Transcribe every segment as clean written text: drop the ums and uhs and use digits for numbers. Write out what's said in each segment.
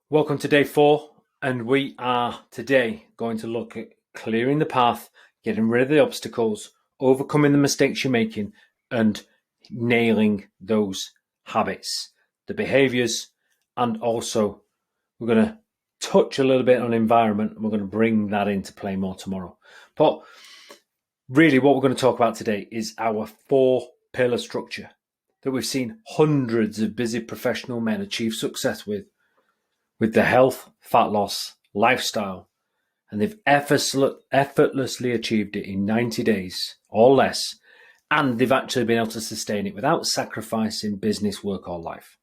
Welcome to day 4, and we are today going to look at clearing the path, getting rid of the obstacles, overcoming the mistakes you're making, and nailing those habits, the behaviors, and also we're going to touch a little bit on environment, and we're going to bring that into play more tomorrow. But really what we're going to talk about today is our 4-pillar structure that we've seen hundreds of busy professional men achieve success with their health, fat loss, lifestyle, and they've effortlessly achieved it in 90 days or less, and they've actually been able to sustain it without sacrificing business, work, or life.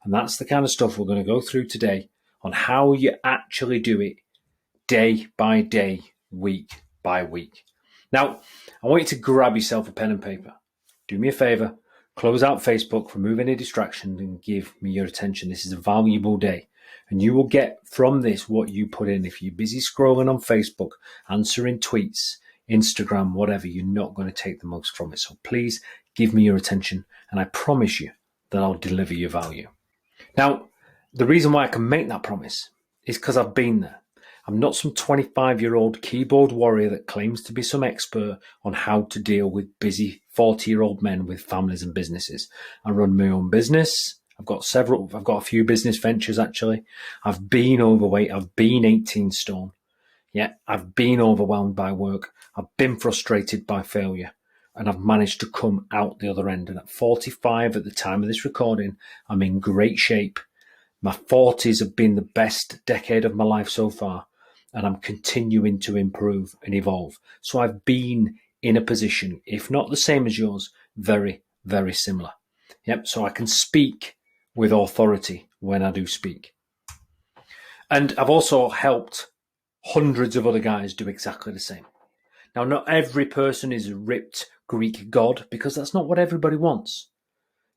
And that's the kind of stuff we're going to go through today on how you actually do it day by day, week by week. Now, I want you to grab yourself a pen and paper. Do me a favor, close out Facebook, remove any distraction, and give me your attention. This is a valuable day. And you will get from this what you put in. If you're busy scrolling on Facebook, answering tweets, Instagram, whatever, you're not going to take the most from it. So please give me your attention, and I promise you that I'll deliver your value. Now, the reason why I can make that promise is because I've been there. I'm not some 25-year-old keyboard warrior that claims to be some expert on how to deal with busy 40-year-old men with families and businesses. I run my own business. I've got a few business ventures actually. I've been overweight. I've been 18 stone. Yeah, I've been overwhelmed by work. I've been frustrated by failure, and I've managed to come out the other end. And at 45 at the time of this recording, I'm in great shape. My 40s have been the best decade of my life so far, and I'm continuing to improve and evolve. So I've been in a position, if not the same as yours, very, very similar. Yep, so I can speak with authority when I do speak. And I've also helped hundreds of other guys do exactly the same. Now, not every person is a ripped Greek god, because that's not what everybody wants.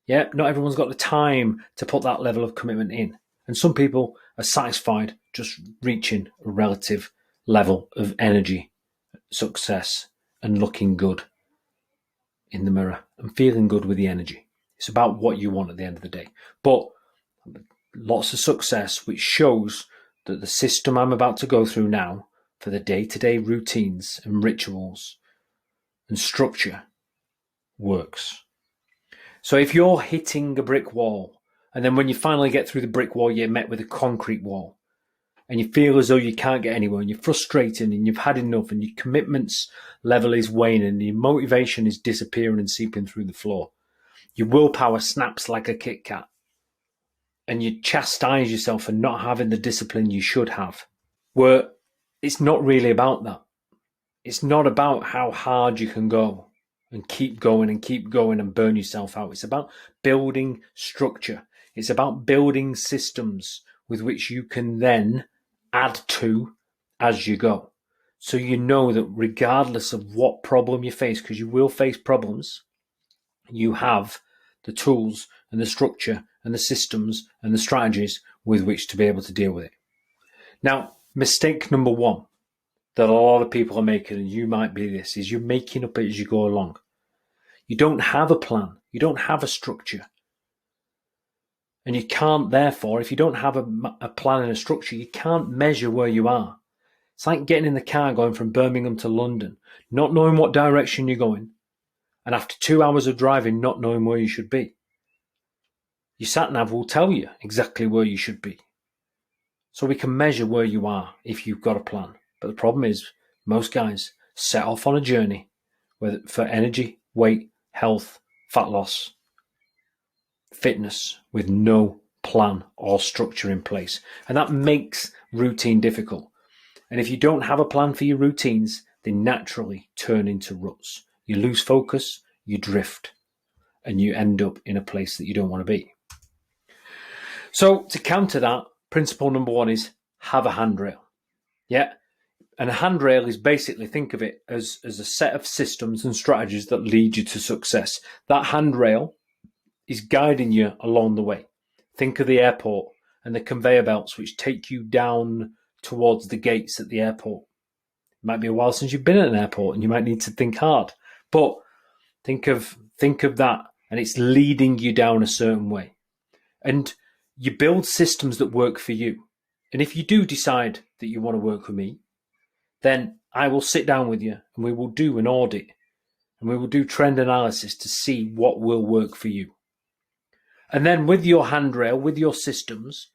Yeah, not everyone's got the time to put that level of commitment in. And some people are satisfied just reaching a relative level of energy, success, and looking good in the mirror and feeling good with the energy. It's about what you want at the end of the day. But lots of success, which shows that the system I'm about to go through now for the day-to-day routines and rituals and structure works. So if you're hitting a brick wall, and then when you finally get through the brick wall, you're met with a concrete wall, and you feel as though you can't get anywhere, and you're frustrated, and you've had enough, and your commitments level is waning, and your motivation is disappearing and seeping through the floor. Your willpower snaps like a Kit Kat, and you chastise yourself for not having the discipline you should have. Where it's not really about that. It's not about how hard you can go and keep going and burn yourself out. It's about building structure. It's about building systems with which you can then add to as you go. So you know that regardless of what problem you face, because you will face problems, you have the tools and the structure and the systems and the strategies with which to be able to deal with it. Now, mistake number 1 that a lot of people are making, and you might be this, is you're making up it as you go along. You don't have a plan. You don't have a structure. And you can't, therefore, if you don't have a plan and a structure, you can't measure where you are. It's like getting in the car going from Birmingham to London, not knowing what direction you're going, and after 2 hours of driving, not knowing where you should be. Your sat-nav will tell you exactly where you should be. So we can measure where you are if you've got a plan. But the problem is, most guys set off on a journey for energy, weight, health, fat loss, fitness, with no plan or structure in place. And that makes routine difficult. And if you don't have a plan for your routines, they naturally turn into ruts. You lose focus, you drift, and you end up in a place that you don't want to be. So to counter that, principle number 1 is have a handrail. Yeah. And a handrail is basically, think of it as a set of systems and strategies that lead you to success. That handrail is guiding you along the way. Think of the airport and the conveyor belts which take you down towards the gates at the airport. It might be a while since you've been at an airport and you might need to think hard. But think of that, and it's leading you down a certain way. And you build systems that work for you. And if you do decide that you want to work with me, then I will sit down with you and we will do an audit and we will do trend analysis to see what will work for you. And then with your handrail, with your systems,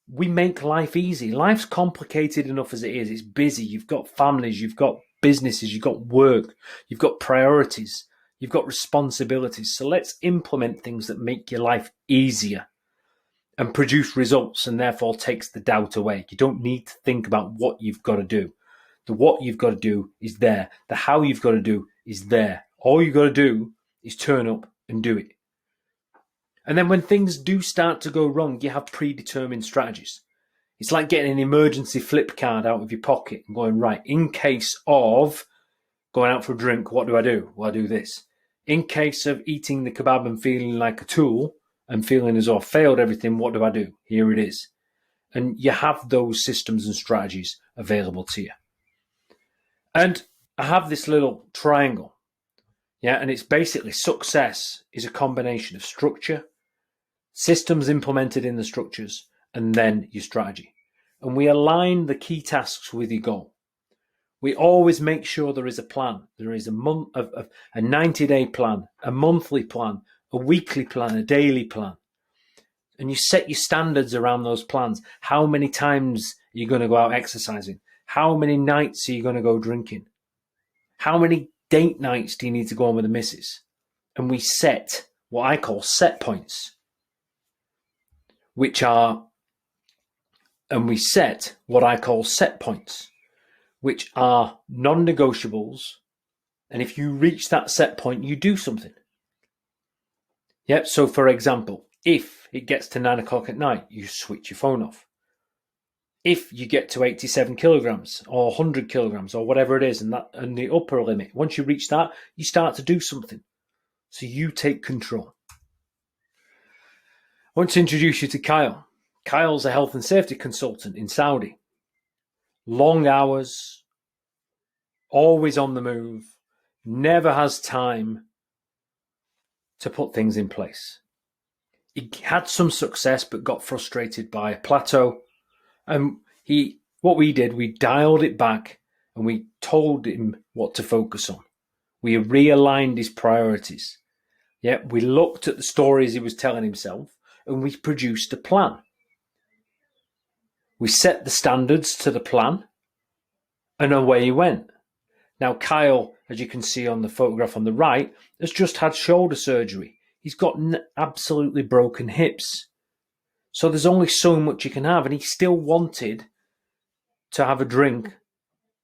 we make life easy. Life's complicated enough as it is. It's busy. You've got families, you've got businesses, you've got work, you've got priorities, you've got responsibilities. So let's implement things that make your life easier and produce results, and therefore takes the doubt away. You don't need to think about what you've got to do. The what you've got to do is there. The how you've got to do is there. All you've got to do is turn up and do it. And then when things do start to go wrong, you have predetermined strategies. It's like getting an emergency flip card out of your pocket and going, right, in case of going out for a drink, what do I do? Well, I do this. In case of eating the kebab and feeling like a tool and feeling as though I failed everything, what do I do? Here it is. And you have those systems and strategies available to you. And I have this little triangle. Yeah, and it's basically success is a combination of structure, systems implemented in the structures, and then your strategy. And we align the key tasks with your goal. We always make sure there is a plan. There is a 90-day plan, a monthly plan, a weekly plan, a daily plan. And you set your standards around those plans. How many times are you going to go out exercising? How many nights are you going to go drinking? How many date nights do you need to go on with the missus? And we set what I call set points, which are non-negotiables. And if you reach that set point, you do something. Yep. So for example, if it gets to 9 o'clock at night, you switch your phone off. If you get to 87 kilograms or 100 kilograms or whatever it is, and the upper limit, once you reach that, you start to do something. So you take control. I want to introduce you to Kyle. Kyle's a health and safety consultant in Saudi. Long hours, always on the move, never has time to put things in place. He had some success but got frustrated by a plateau. And what we did, we dialed it back and we told him what to focus on. We realigned his priorities. Yeah, we looked at the stories he was telling himself and we produced a plan. We set the standards to the plan and away he went. Now, Kyle, as you can see on the photograph on the right, has just had shoulder surgery. He's got absolutely broken hips. So there's only so much you can have. And he still wanted to have a drink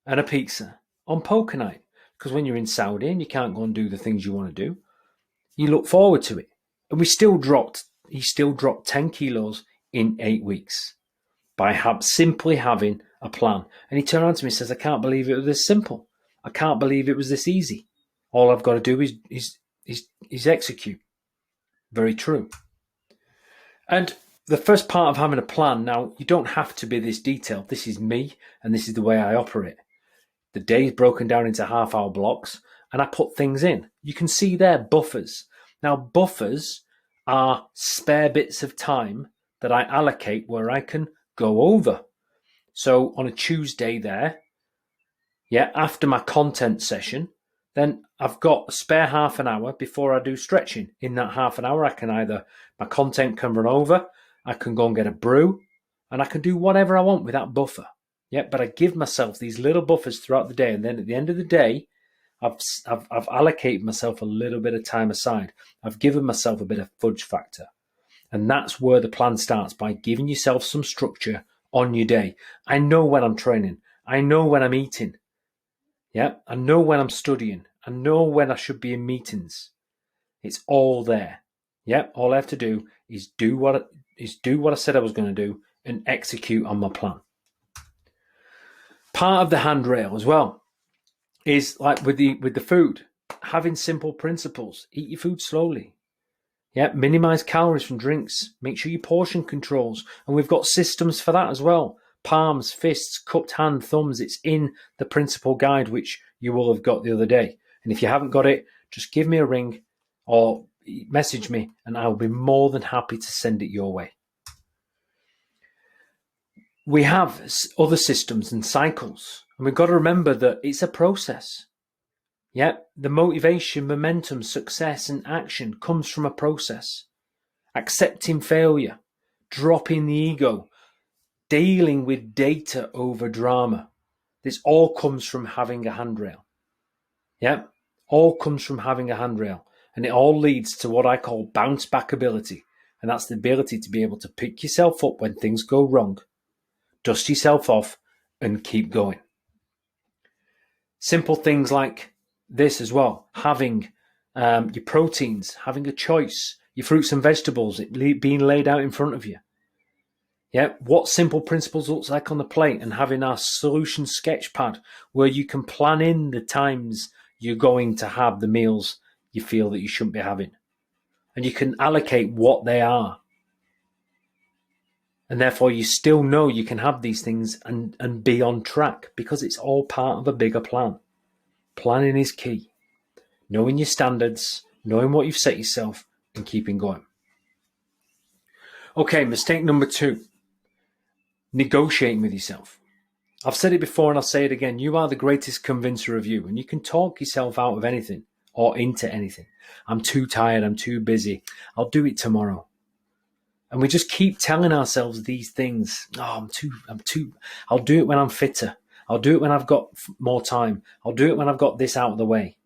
and a pizza on poker night. Because when you're in Saudi and you can't go and do the things you want to do, you look forward to it. And he still dropped 10 kilos in 8 weeks by simply having a plan. And he turned around to me and says, I can't believe it was this simple. I can't believe it was this easy. All I've got to do is execute. Very true. And the first part of having a plan, now, you don't have to be this detailed. This is me, and this is the way I operate. The day is broken down into half-hour blocks, and I put things in. You can see there buffers. Now, buffers are spare bits of time that I allocate where I can go over. So on a Tuesday there, after my content session, then I've got a spare half an hour before I do stretching. In that half an hour, my content can run over, I can go and get a brew, and I can do whatever I want with that buffer. But I give myself these little buffers throughout the day, and then at the end of the day, I've allocated myself a little bit of time aside. I've given myself a bit of fudge factor. And that's where the plan starts, by giving yourself some structure on your day. I know when I'm training. I know when I'm eating. I know when I'm studying. I know when I should be in meetings. It's all there. All I have to do is do what I said I was going to do and execute on my plan. Part of the handrail as well is like with the food, having simple principles. Eat your food slowly. Minimize calories from drinks. Make sure you portion controls. And we've got systems for that as well. Palms, fists, cupped hand, thumbs. It's in the principle guide, which you will have got the other day. And if you haven't got it, just give me a ring or message me and I'll be more than happy to send it your way. we have other systems and cycles, and we've got to remember that it's a process. The motivation, momentum, success, and action comes from a process. Accepting failure, dropping the ego, dealing with data over drama. This all comes from having a handrail. All comes from having a handrail. And it all leads to what I call bounce back ability. And that's the ability to be able to pick yourself up when things go wrong, dust yourself off, and keep going. Simple things like this as well. Having your proteins, having a choice, your fruits and vegetables being laid out in front of you. What simple principles looks like on the plate, and having our solution sketch pad where you can plan in the times you're going to have the meals you feel that you shouldn't be having. And you can allocate what they are. And therefore you still know you can have these things and be on track, because it's all part of a bigger plan. Planning is key. Knowing your standards, knowing what you've set yourself, and keeping going. Okay, mistake number 2. Negotiating with yourself. I've said it before and I'll say it again. You are the greatest convincer of you, and you can talk yourself out of anything or into anything. I'm too tired. I'm too busy. I'll do it tomorrow. And we just keep telling ourselves these things. I'll do it when I'm fitter. I'll do it when I've got more time. I'll do it when I've got this out of the way.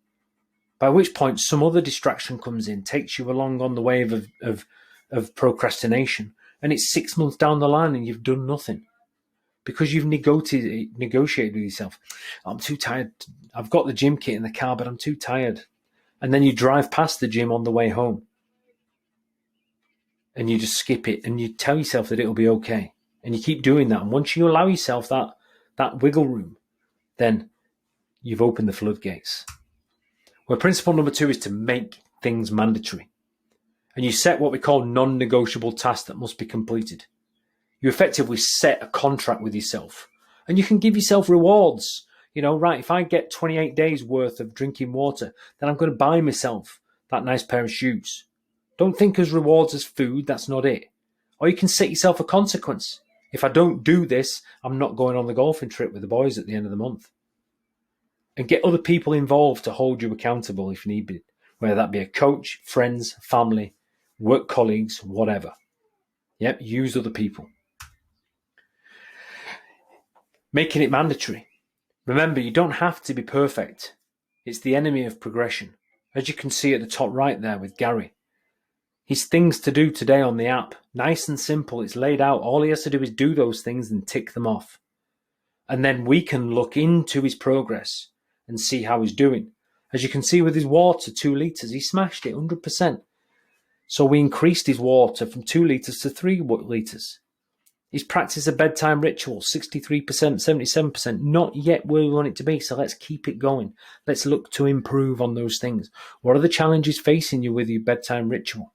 By which point some other distraction comes in, takes you along on the wave of procrastination. And it's 6 months down the line and you've done nothing. Because you've negotiated with yourself. I'm too tired. I've got the gym kit in the car, but I'm too tired. And then you drive past the gym on the way home. And you just skip it, and you tell yourself that it'll be okay. And you keep doing that. And once you allow yourself that wiggle room, then you've opened the floodgates. Well, principle number 2 is to make things mandatory. And you set what we call non-negotiable tasks that must be completed. You effectively set a contract with yourself. And you can give yourself rewards. Right, if I get 28 days worth of drinking water, then I'm going to buy myself that nice pair of shoes. Don't think as rewards as food, that's not it. Or you can set yourself a consequence. If I don't do this, I'm not going on the golfing trip with the boys at the end of the month. And get other people involved to hold you accountable if need be, whether that be a coach, friends, family, work colleagues, whatever. Use other people. Making it mandatory. Remember, you don't have to be perfect. It's the enemy of progression. As you can see at the top right there with Gary. His things to do today on the app. Nice and simple. It's laid out. All he has to do is do those things and tick them off. And then we can look into his progress and see how he's doing. As you can see with his water, 2 litres, he smashed it 100%. So we increased his water from 2 litres to 3 litres. He's practiced a bedtime ritual, 63%, 77%, not yet where we want it to be. So let's keep it going. Let's look to improve on those things. What are the challenges facing you with your bedtime ritual?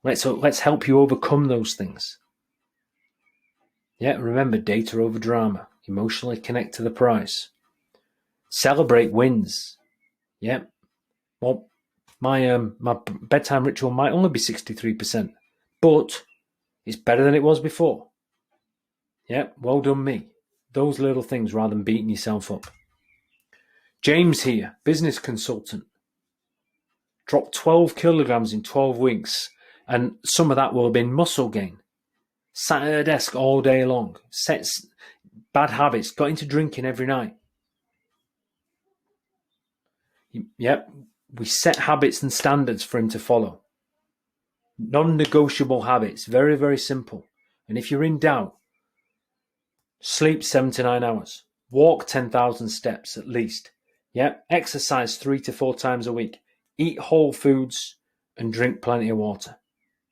Let's help you overcome those things. Remember, data over drama. Emotionally connect to the prize. Celebrate wins. Well, my bedtime ritual might only be 63%, but it's better than it was before. Well done me. Those little things rather than beating yourself up. James here, business consultant. Dropped 12 kilograms in 12 weeks, and some of that will have been muscle gain. Sat at a desk all day long. Sets bad habits. Got into drinking every night. We set habits and standards for him to follow. Non-negotiable habits. Very, very simple. And if you're in doubt, sleep 7 to 9 hours. Walk 10,000 steps at least. Exercise 3 to 4 times a week. Eat whole foods and drink plenty of water.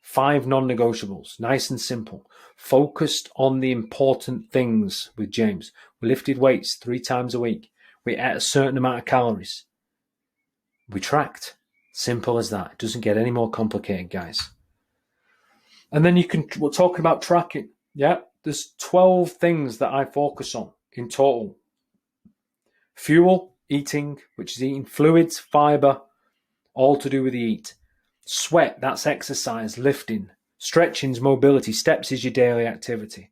5 non-negotiables. Nice and simple. Focused on the important things with James. We lifted weights 3 times a week. We ate a certain amount of calories. We tracked. Simple as that. It doesn't get any more complicated, guys. And then we're talking about tracking. There's 12 things that I focus on in total. Fuel, eating, which is eating fluids, fiber, all to do with the eat. Sweat, that's exercise, lifting. Stretching's mobility. Steps is your daily activity.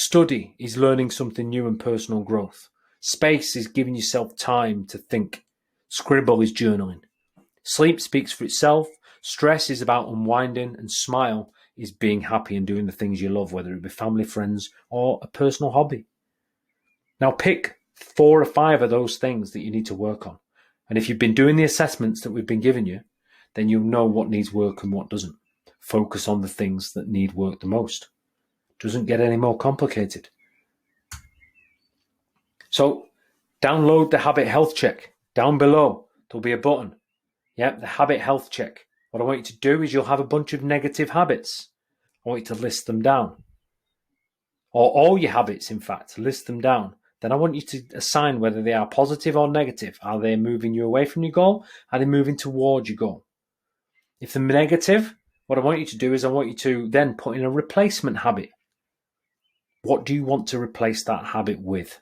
Study is learning something new and personal growth. Space is giving yourself time to think. Scribble is journaling. Sleep speaks for itself. Stress is about unwinding, and smile is being happy and doing the things you love, whether it be family, friends, or a personal hobby. Now pick 4 or 5 of those things that you need to work on. And if you've been doing the assessments that we've been giving you, then you'll know what needs work and what doesn't. Focus on the things that need work the most. Doesn't get any more complicated. So download the Habit Health Check. Down below, there'll be a button. Yep, the Habit Health Check. What I want you to do is you'll have a bunch of negative habits. I want you to list them down. Or all your habits, in fact, list them down. Then I want you to assign whether they are positive or negative. Are they moving you away from your goal? Are they moving towards your goal? If they're negative, what I want you to do is I want you to then put in a replacement habit. What do you want to replace that habit with?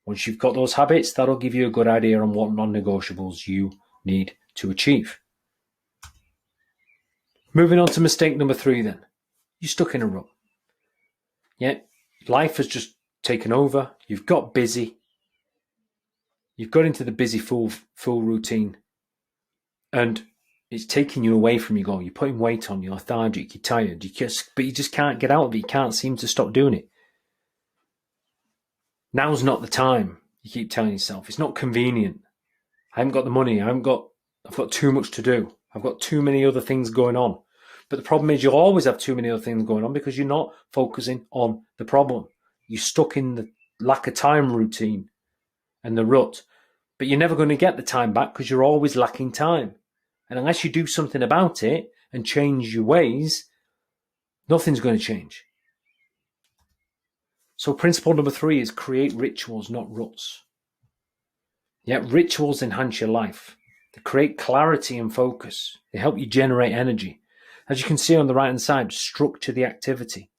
Once you've got those habits, that'll give you a good idea on what non-negotiables you need to achieve. Moving on to mistake number 3 then. You're stuck in a rut. Yeah, life has just taken over. You've got busy. You've got into the busy full routine. And it's taking you away from your goal. You're putting weight on, you're lethargic, you're tired, but you just can't get out of it. You can't seem to stop doing it. Now's not the time, you keep telling yourself. It's not convenient. I haven't got the money. I've got too much to do. I've got too many other things going on. But the problem is you'll always have too many other things going on because you're not focusing on the problem. You're stuck in the lack of time routine and the rut. But you're never going to get the time back because you're always lacking time. And unless you do something about it and change your ways, nothing's going to change. So principle number 3 is create rituals, not ruts. Yeah, rituals enhance your life. They create clarity and focus. They help you generate energy. As you can see on the right-hand side, structure the activity.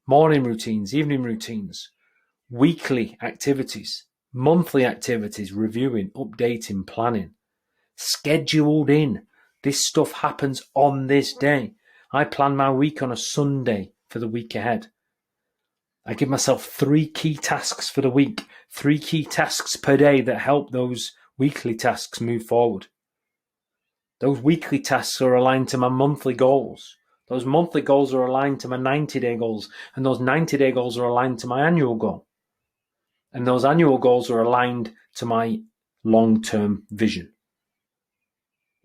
Morning routines, evening routines, weekly activities, monthly activities, reviewing, updating, planning. Scheduled in. This stuff happens on this day. I plan my week on a Sunday for the week ahead. I give myself 3 key tasks for the week, 3 key tasks per day that help those weekly tasks move forward. Those weekly tasks are aligned to my monthly goals. Those monthly goals are aligned to my 90-day goals, and those 90-day goals are aligned to my annual goal. And those annual goals are aligned to my long-term vision.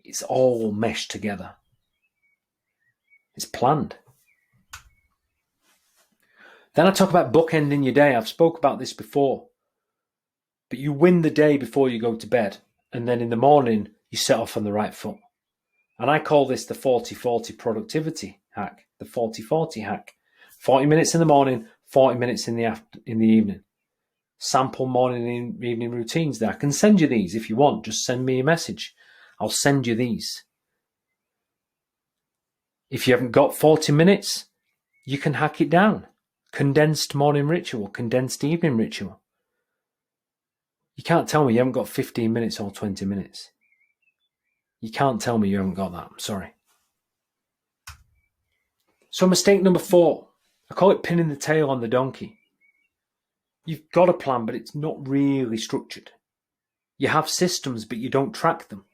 It's all meshed together. It's planned. Then I talk about bookending your day. I've spoke about this before. But you win the day before you go to bed. And then in the morning, you set off on the right foot. And I call this the 40-40 productivity hack. The 40-40 hack. 40 minutes in the morning, 40 minutes in the evening. Sample morning and evening routines there. I can send you these if you want. Just send me a message. I'll send you these. If you haven't got 40 minutes, you can hack it down. Condensed morning ritual, condensed evening ritual. You can't tell me you haven't got 15 minutes or 20 minutes. You can't tell me you haven't got that. I'm sorry. So mistake number 4, I call it pinning the tail on the donkey. You've got a plan, but it's not really structured. You have systems, but you don't track them.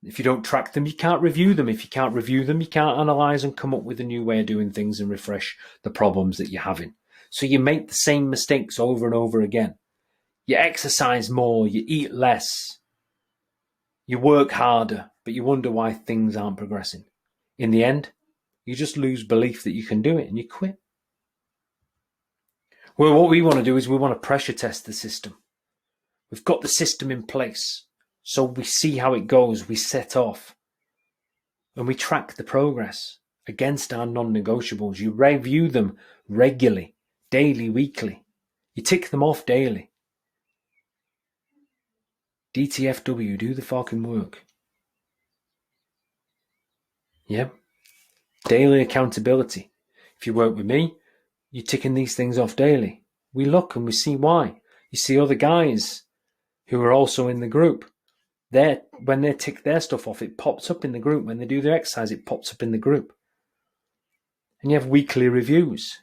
If you don't track them, you can't review them. If you can't review them, you can't analyze and come up with a new way of doing things and refresh the problems that you're having. So you make the same mistakes over and over again. You exercise more, you eat less, you work harder, but you wonder why things aren't progressing. In the end, you just lose belief that you can do it and you quit. Well, what we want to do is we want to pressure test the system. We've got the system in place. So we see how it goes, we set off, and we track the progress against our non-negotiables. You review them regularly, daily, weekly. You tick them off daily. DTFW, do the fucking work. Yeah? Daily accountability. If you work with me, you're ticking these things off daily. We look and we see why. You see other guys who are also in the group. When they tick their stuff off, it pops up in the group. When they do their exercise, it pops up in the group. And you have weekly reviews.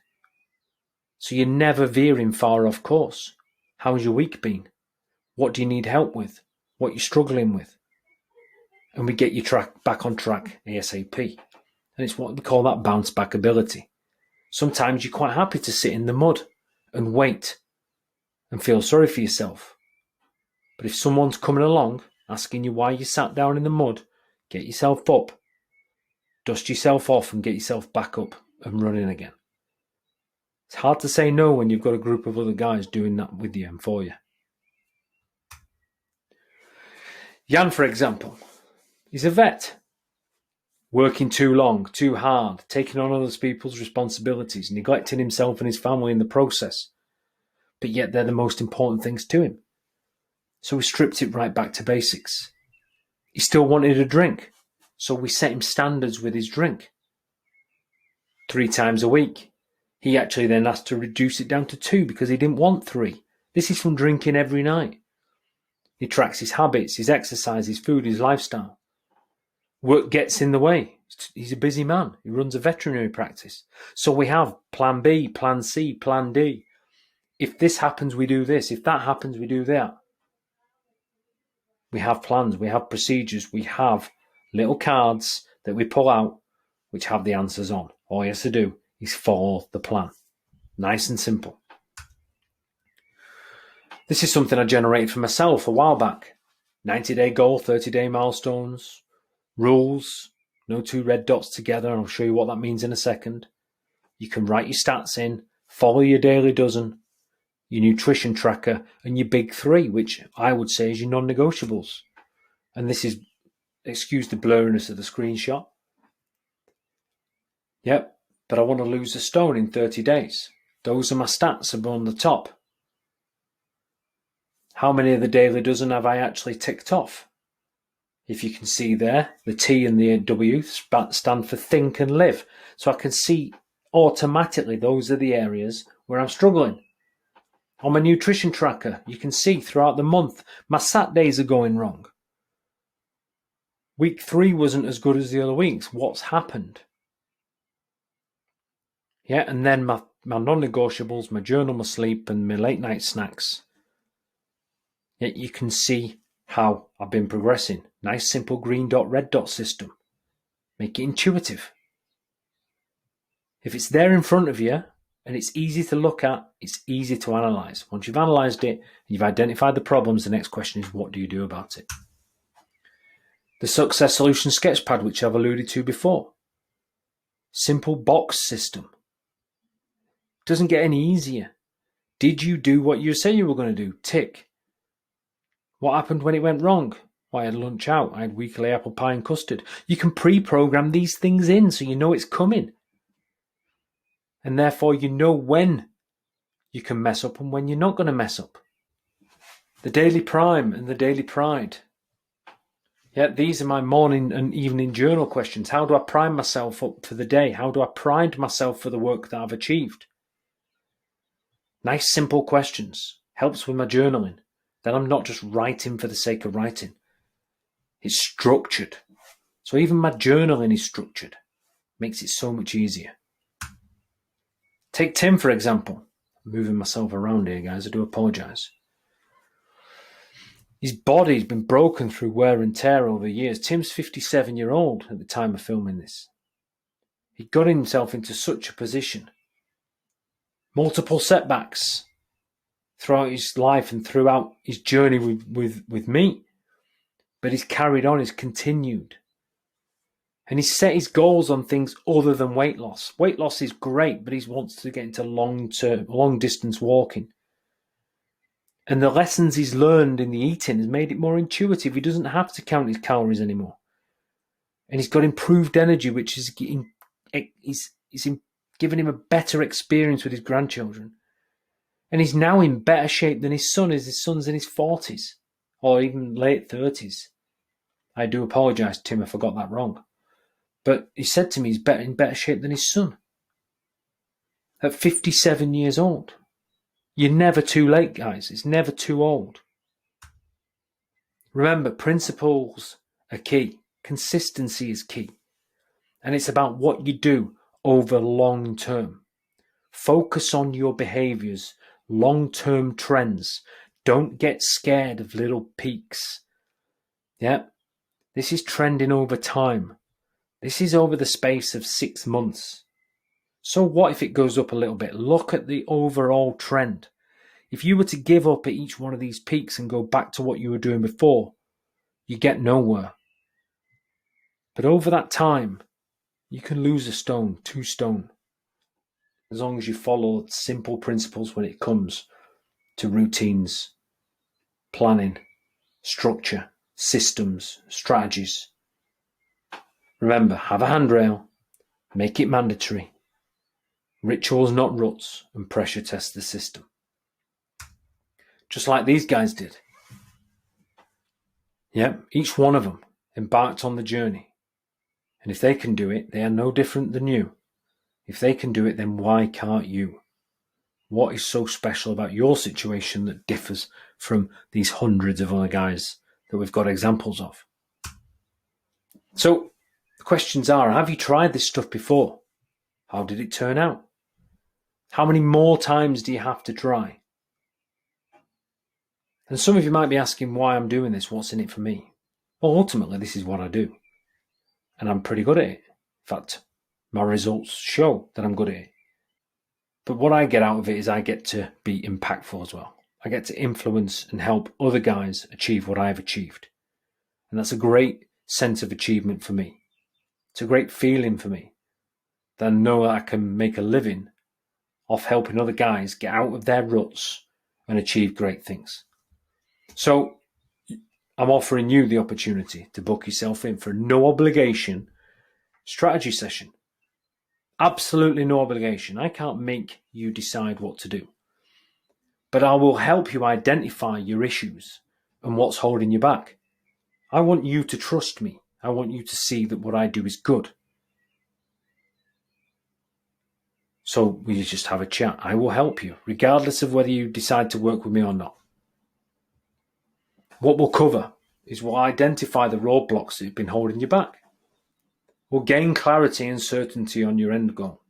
So you're never veering far off course. How's your week been? What do you need help with? What you're struggling with? And we get you back on track ASAP. And it's what we call that bounce back ability. Sometimes you're quite happy to sit in the mud and wait and feel sorry for yourself. But if someone's coming along asking you why you sat down in the mud, get yourself up, dust yourself off and get yourself back up and running again. It's hard to say no when you've got a group of other guys doing that with you and for you. Jan, for example, he's a vet. Working too long, too hard, taking on other people's responsibilities, neglecting himself and his family in the process. But yet they're the most important things to him. So we stripped it right back to basics. He still wanted a drink, so we set him standards with his drink. 3 times a week. He actually then asked to reduce it down to 2 because he didn't want 3. This is from drinking every night. He tracks his habits, his exercise, his food, his lifestyle. Work gets in the way. He's a busy man. He runs a veterinary practice. So we have plan B, plan C, plan D. If this happens, we do this. If that happens, we do that. We have plans, we have procedures, we have little cards that we pull out which have the answers on. All he has to do is follow the plan. Nice and simple. This is something I generated for myself a while back. 90-day goal, 30-day milestones, rules, no 2 red dots together. I'll show you what that means in a second. You can write your stats in, follow your daily dozen, your nutrition tracker, and your big 3, which I would say is your non-negotiables. And this is, excuse the blurriness of the screenshot. Yep, but I want to lose a stone in 30 days. Those are my stats above on the top. How many of the daily dozen have I actually ticked off? If you can see there, the T and the W stand for think and live. So I can see automatically those are the areas where I'm struggling. On my nutrition tracker, you can see throughout the month, my sat days are going wrong. Week 3 wasn't as good as the other weeks. What's happened? Yeah, and then my non-negotiables, my journal, my sleep, and my late night snacks. Yet you can see how I've been progressing. Nice, simple green dot, red dot system. Make it intuitive. If it's there in front of you, and it's easy to look at, it's easy to analyse. Once you've analysed it, and you've identified the problems, the next question is, what do you do about it? The Success Solution Sketchpad, which I've alluded to before. Simple box system. Doesn't get any easier. Did you do what you say you were going to do? Tick. What happened when it went wrong? Well, I had lunch out. I had weekly apple pie and custard. You can pre-program these things in so you know it's coming. And therefore you know when you can mess up and when you're not going to mess up. The daily prime and the daily pride. Yeah, these are my morning and evening journal questions. How do I prime myself up for the day? How do I pride myself for the work that I've achieved? Nice, simple questions. Helps with my journaling. Then I'm not just writing for the sake of writing. It's structured. So even my journaling is structured. Makes it so much easier. Take Tim, for example. I'm moving myself around here, guys. I do apologise. His body's been broken through wear and tear over the years. Tim's 57-year-old at the time of filming this. He got himself into such a position. Multiple setbacks throughout his life and throughout his journey with me. But he's carried on, he's continued. And he's set his goals on things other than weight loss. Weight loss is great, but he wants to get into long distance walking. And the lessons he's learned in the eating has made it more intuitive. He doesn't have to count his calories anymore. And he's got improved energy, which is giving him a better experience with his grandchildren. And he's now in better shape than his son is. His son's in his 40s or even late 30s. I do apologise, Tim, if I got that wrong. But he said to me he's in better shape than his son. At 57 years old. You're never too late, guys. It's never too old. Remember, principles are key. Consistency is key. And it's about what you do over long term. Focus on your behaviors, long-term trends. Don't get scared of little peaks. Yeah, this is trending over time. This is over the space of 6 months. So what if it goes up a little bit? Look at the overall trend. If you were to give up at each one of these peaks and go back to what you were doing before, you get nowhere. But over that time, you can lose a stone, 2 stone, as long as you follow simple principles when it comes to routines, planning, structure, systems, strategies. Remember, have a handrail, make it mandatory, rituals not ruts, and pressure test the system. Just like these guys did. Yeah, each one of them embarked on the journey. And if they can do it, they are no different than you. If they can do it, then why can't you? What is so special about your situation that differs from these hundreds of other guys that we've got examples of? So the questions are, have you tried this stuff before? How did it turn out? How many more times do you have to try? And some of you might be asking why I'm doing this, what's in it for me? Well, ultimately, this is what I do. And I'm pretty good at it. In fact, my results show that I'm good at it. But what I get out of it is I get to be impactful as well. I get to influence and help other guys achieve what I've achieved. And that's a great sense of achievement for me. It's a great feeling for me that I know that I can make a living off helping other guys get out of their ruts and achieve great things. So I'm offering you the opportunity to book yourself in for a no obligation strategy session. Absolutely no obligation. I can't make you decide what to do. But I will help you identify your issues and what's holding you back. I want you to trust me. I want you to see that what I do is good. So we just have a chat. I will help you, regardless of whether you decide to work with me or not. What we'll cover is we'll identify the roadblocks that have been holding you back. We'll gain clarity and certainty on your end goal.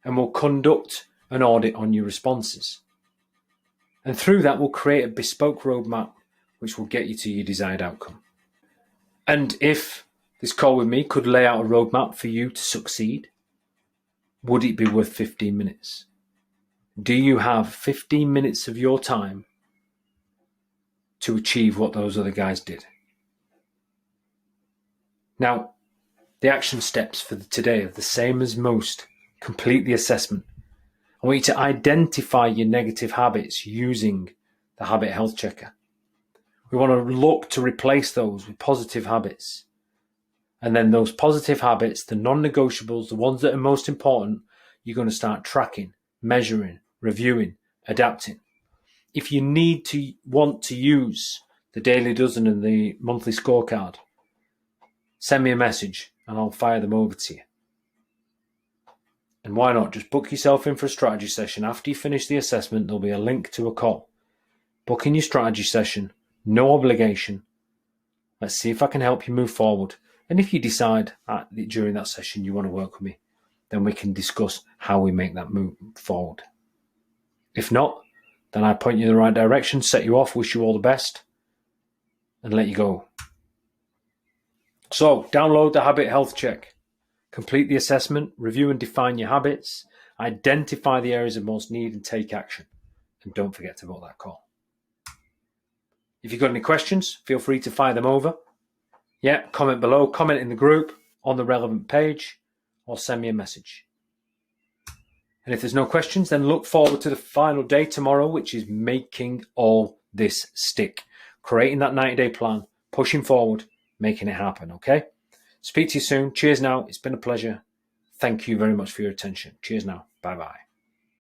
And we'll conduct an audit on your responses. And through that, we'll create a bespoke roadmap which will get you to your desired outcome. And if this call with me could lay out a roadmap for you to succeed, would it be worth 15 minutes? Do you have 15 minutes of your time to achieve what those other guys did? Now, the action steps for today are the same as most. Complete the assessment. I want you to identify your negative habits using the Habit Health Checker. We want to look to replace those with positive habits. And then those positive habits, the non-negotiables, the ones that are most important, you're going to start tracking, measuring, reviewing, adapting. If you want to use the daily dozen and the monthly scorecard, send me a message and I'll fire them over to you. And why not? Just book yourself in for a strategy session. After you finish the assessment, there'll be a link to a call. Book in your strategy session, no obligation. Let's see if I can help you move forward. And if you decide during that session you want to work with me, then we can discuss how we make that move forward. If not, then I point you in the right direction, set you off, wish you all the best, and let you go. So, download the Habit Health Check. Complete the assessment, review and define your habits, identify the areas of most need and take action. And don't forget to book that call. If you've got any questions, feel free to fire them over. Yeah, comment below, comment in the group on the relevant page, or send me a message. And if there's no questions, then look forward to the final day tomorrow, which is making all this stick. Creating that 90-day plan, pushing forward, making it happen, okay? Speak to you soon. Cheers now. It's been a pleasure. Thank you very much for your attention. Cheers now. Bye-bye.